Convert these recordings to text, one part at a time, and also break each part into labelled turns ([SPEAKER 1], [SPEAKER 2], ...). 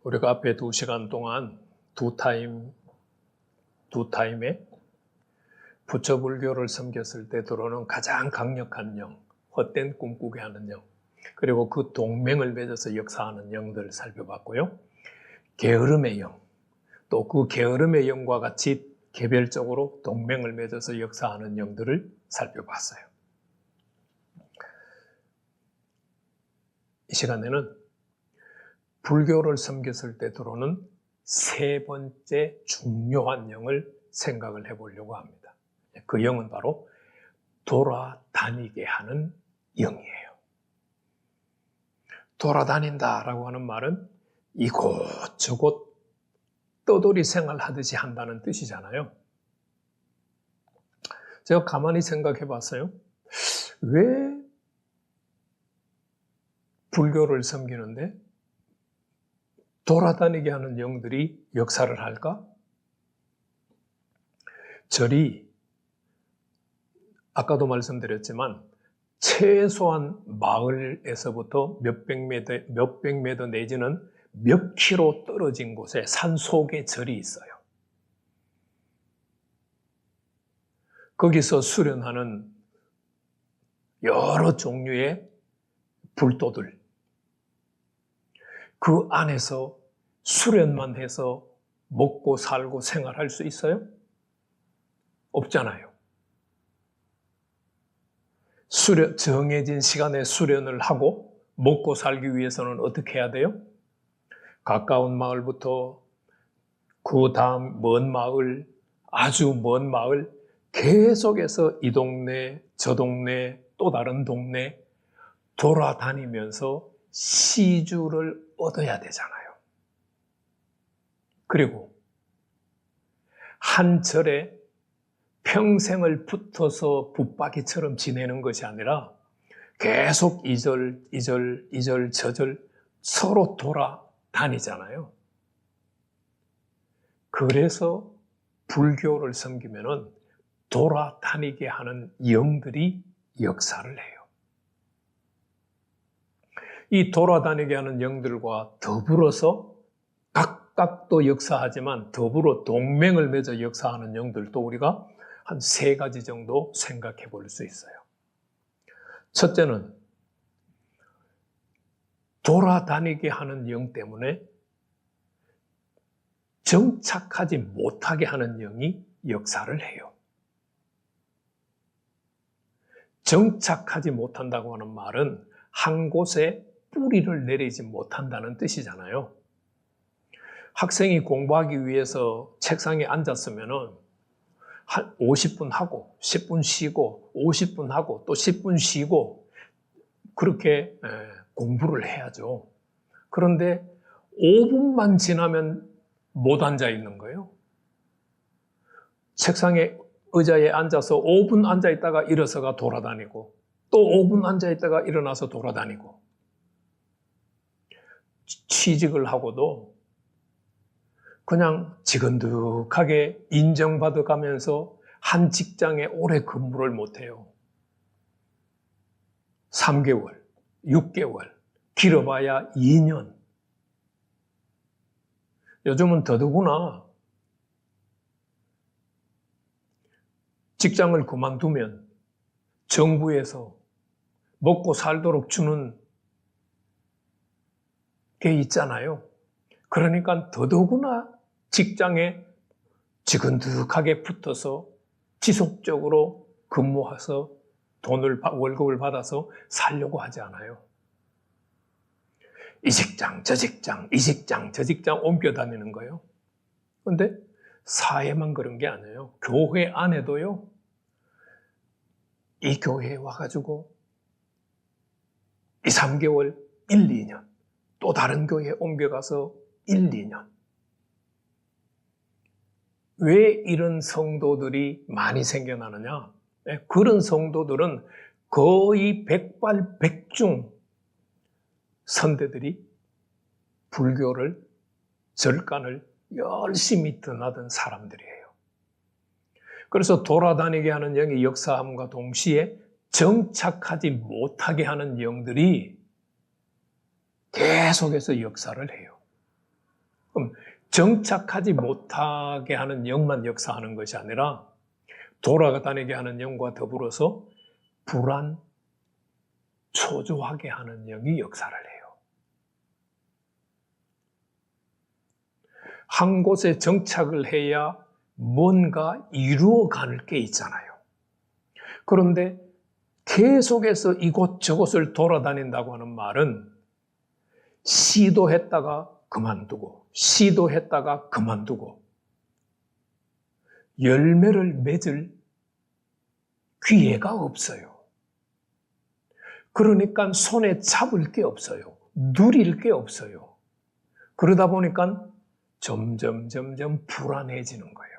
[SPEAKER 1] 우리가 앞에 2시간 동안 두 타임에 부처불교를 섬겼을 때 들어오는 가장 강력한 영, 헛된 꿈꾸게 하는 영, 그리고 그 동맹을 맺어서 역사하는 영들을 살펴봤고요. 게으름의 영, 또 그 게으름의 영과 같이 개별적으로 동맹을 맺어서 역사하는 영들을 살펴봤어요. 이 시간에는 불교를 섬겼을 때 들어오는 세 번째 중요한 영을 생각을 해보려고 합니다. 그 영은 바로 돌아다니게 하는 영이에요. 돌아다닌다라고 하는 말은 이곳저곳 떠돌이 생활하듯이 한다는 뜻이잖아요. 제가 가만히 생각해 봤어요. 왜 불교를 섬기는데 돌아다니게 하는 영들이 역사를 할까? 절이 아까도 말씀드렸지만 최소한 마을에서부터 몇백 미터 내지는 몇 킬로 떨어진 곳에 산속에 절이 있어요. 거기서 수련하는 여러 종류의 불도들, 그 안에서 수련만 해서 먹고 살고 생활할 수 있어요? 없잖아요. 정해진 시간에 수련을 하고 먹고 살기 위해서는 어떻게 해야 돼요? 가까운 마을부터 그 다음 먼 마을, 아주 먼 마을, 계속해서 이 동네, 저 동네, 또 다른 동네 돌아다니면서 시주를 얻어야 되잖아요. 그리고 한 절에 평생을 붙어서 붙박이처럼 지내는 것이 아니라 계속 이 절, 저 절 서로 돌아다니잖아요. 그래서 불교를 섬기면은 돌아다니게 하는 영들이 역사를 해요. 이 돌아다니게 하는 영들과 더불어서 각각 또 역사하지만 더불어 동맹을 맺어 역사하는 영들도 우리가 한 3가지 정도 생각해 볼 수 있어요. 첫째는 돌아다니게 하는 영 때문에 정착하지 못하게 하는 영이 역사를 해요. 정착하지 못한다고 하는 말은 한 곳에 뿌리를 내리지 못한다는 뜻이잖아요. 학생이 공부하기 위해서 책상에 앉았으면은 한 50분 하고 10분 쉬고 50분 하고 또 10분 쉬고 그렇게 공부를 해야죠. 그런데 5분만 지나면 못 앉아 있는 거예요. 책상에 의자에 앉아서 5분 앉아 있다가 일어서가 돌아다니고 또 5분 앉아 있다가 일어나서 돌아다니고 취직을 하고도 그냥 지근득하게 인정받아 가면서 한 직장에 오래 근무를 못해요. 3개월, 6개월, 길어봐야 2년. 요즘은 더더구나 직장을 그만두면 정부에서 먹고 살도록 주는 게 있잖아요. 그러니까 더더구나 직장에 지근득하게 붙어서 지속적으로 근무해서 월급을 받아서 살려고 하지 않아요. 이 직장, 저 직장, 이 직장, 저 직장 옮겨 다니는 거예요. 그런데 사회만 그런 게 아니에요. 교회 안에도요. 이 교회에 와가지고 2, 3개월, 1, 2년 또 다른 교회에 옮겨가서 1, 2년 왜 이런 성도들이 많이 생겨나느냐? 그런 성도들은 거의 백발백중 선대들이 불교를, 절간을 열심히 떠나던 사람들이에요. 그래서 돌아다니게 하는 영이 역사함과 동시에 정착하지 못하게 하는 영들이 계속해서 역사를 해요. 정착하지 못하게 하는 영만 역사하는 것이 아니라 돌아다니게 하는 영과 더불어서 불안, 초조하게 하는 영이 역사를 해요. 한 곳에 정착을 해야 뭔가 이루어가는 게 있잖아요. 그런데 계속해서 이곳저곳을 돌아다닌다고 하는 말은 시도했다가 그만두고 시도했다가 그만두고 열매를 맺을 기회가 없어요. 그러니까 손에 잡을 게 없어요. 누릴 게 없어요. 그러다 보니까 점점 불안해지는 거예요.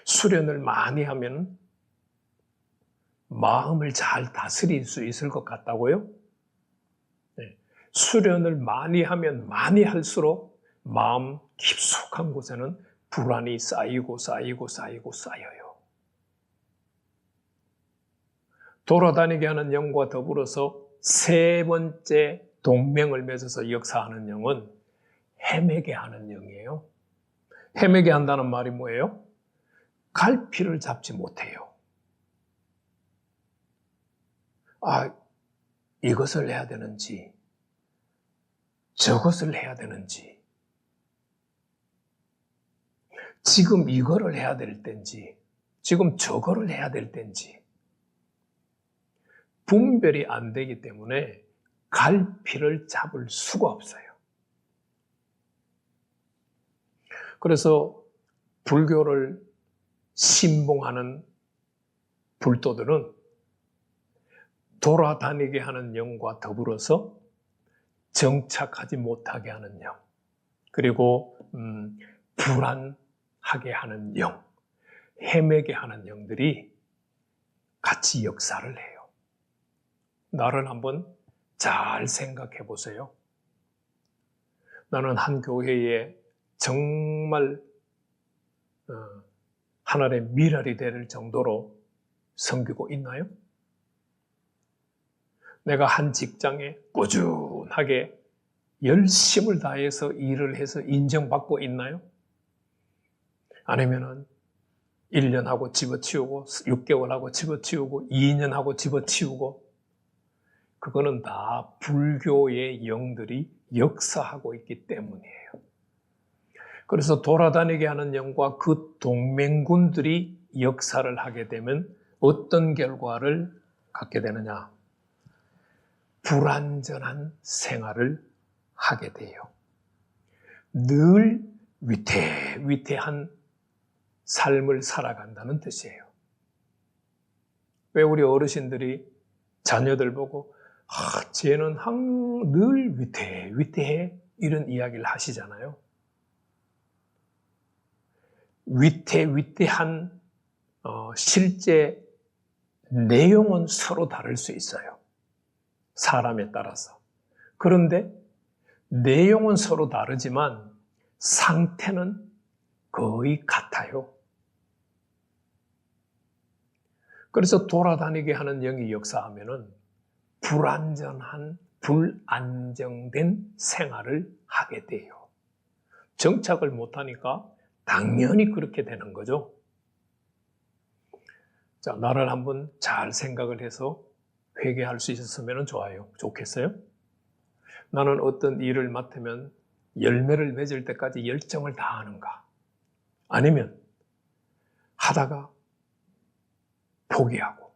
[SPEAKER 1] 수련을 많이 하면 마음을 잘 다스릴 수 있을 것 같다고요? 네. 수련을 많이 하면 많이 할수록 마음 깊숙한 곳에는 불안이 쌓이고 쌓여요. 돌아다니게 하는 영과 더불어서 세 번째 동맹을 맺어서 역사하는 영은 헤매게 하는 영이에요. 헤매게 한다는 말이 뭐예요? 갈피를 잡지 못해요. 이것을 해야 되는지, 저것을 해야 되는지, 지금 이거를 해야 될 때인지, 지금 저거를 해야 될 때인지, 분별이 안 되기 때문에 갈피를 잡을 수가 없어요. 그래서 불교를 신봉하는 불도들은 돌아다니게 하는 영과 더불어서 정착하지 못하게 하는 영, 그리고 불안하게 하는 영, 헤매게 하는 영들이 같이 역사를 해요. 나를 한번 잘 생각해 보세요. 나는 한 교회에 정말 하늘의 미랄이 될 정도로 섬기고 있나요? 내가 한 직장에 꾸준하게 열심을 다해서 일을 해서 인정받고 있나요? 아니면은 1년 하고 집어치우고 6개월 하고 집어치우고 2년 하고 집어치우고, 그거는 다 불교의 영들이 역사하고 있기 때문이에요. 그래서 돌아다니게 하는 영과 그 동맹군들이 역사를 하게 되면 어떤 결과를 갖게 되느냐? 불완전한 생활을 하게 돼요. 늘 위태한 삶을 살아간다는 뜻이에요. 왜 우리 어르신들이 자녀들 보고 쟤는 늘 위태해 이런 이야기를 하시잖아요. 위태한 실제 내용은 서로 다를 수 있어요. 사람에 따라서. 그런데 내용은 서로 다르지만 상태는 거의 같아요. 그래서 돌아다니게 하는 영이 역사하면은 불안정된 생활을 하게 돼요. 정착을 못하니까 당연히 그렇게 되는 거죠. 자, 나를 한번 잘 생각을 해서 회개할 수 있었으면 좋겠어요? 나는 어떤 일을 맡으면 열매를 맺을 때까지 열정을 다하는가? 아니면 하다가 포기하고,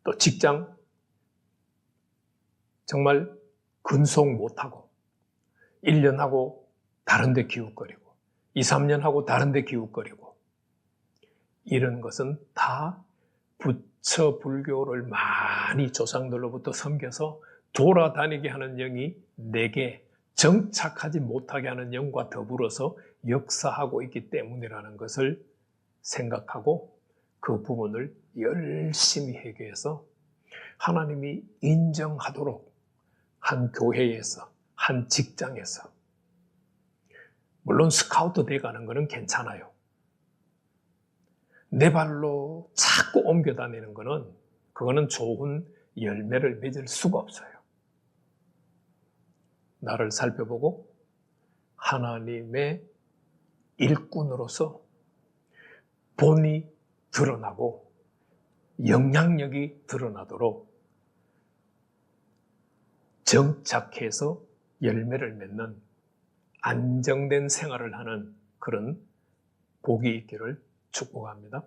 [SPEAKER 1] 또 직장 정말 근속 못하고 1년 하고 다른 데 기웃거리고 2, 3년 하고 다른 데 기웃거리고, 이런 것은 다 부처 불교를 많이 조상들로부터 섬겨서 돌아다니게 하는 영이 내게 정착하지 못하게 하는 영과 더불어서 역사하고 있기 때문이라는 것을 생각하고 그 부분을 열심히 회개해서 하나님이 인정하도록 한 교회에서, 한 직장에서, 물론 스카우트 돼가는 거는 괜찮아요. 내 발로 자꾸 옮겨 다니는 거는 그거는 좋은 열매를 맺을 수가 없어요. 나를 살펴보고 하나님의 일꾼으로서 본이 드러나고 영향력이 드러나도록 정착해서 열매를 맺는 안정된 생활을 하는 그런 복이 있기를 축복합니다.